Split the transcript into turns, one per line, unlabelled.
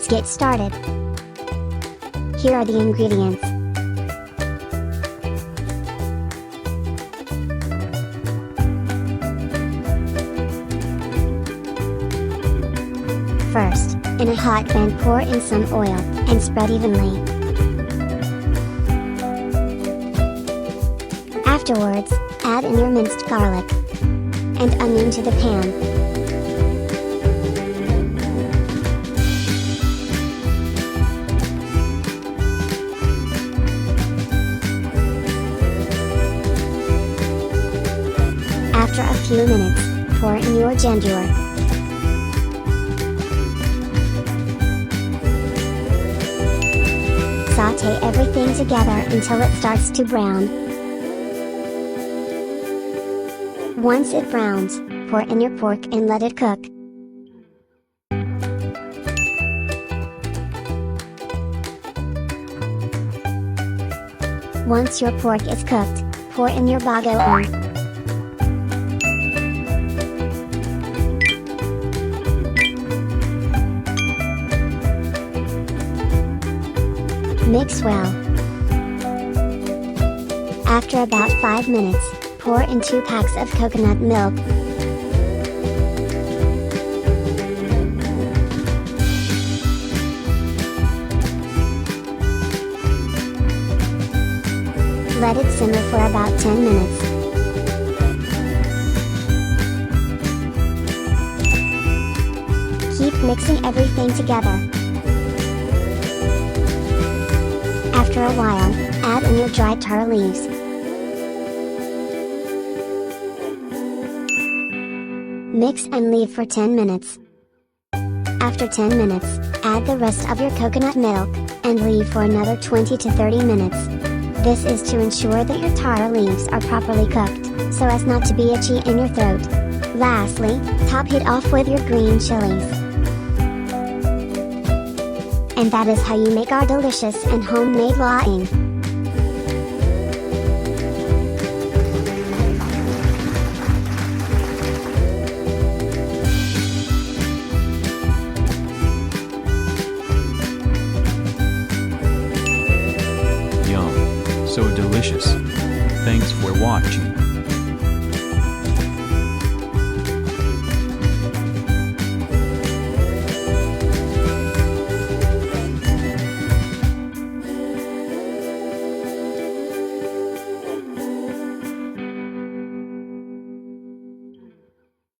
Let's get started. Here are the ingredients. First, in a hot pan pour in some oil, and spread evenly. Afterwards, add in your minced garlic and onion to the pan. After a few minutes, pour in your ginger. Sauté everything together until it starts to brown. Once it browns, pour in your pork and let it cook. Once your pork is cooked, pour in your bagoong. Mix well. After about 5 minutes, pour in 2 packs of coconut milk. Let it simmer for about 10 minutes. Keep mixing everything together. After a while, add in your dried taro leaves. Mix and leave for 10 minutes. After 10 minutes, add the rest of your coconut milk, and leave for another 20 to 30 minutes. This is to ensure that your taro leaves are properly cooked, so as not to be itchy in your throat. Lastly, top it off with your green chilies. And that is how you make our delicious and homemade laing.
Yum. So delicious. Thanks for watching.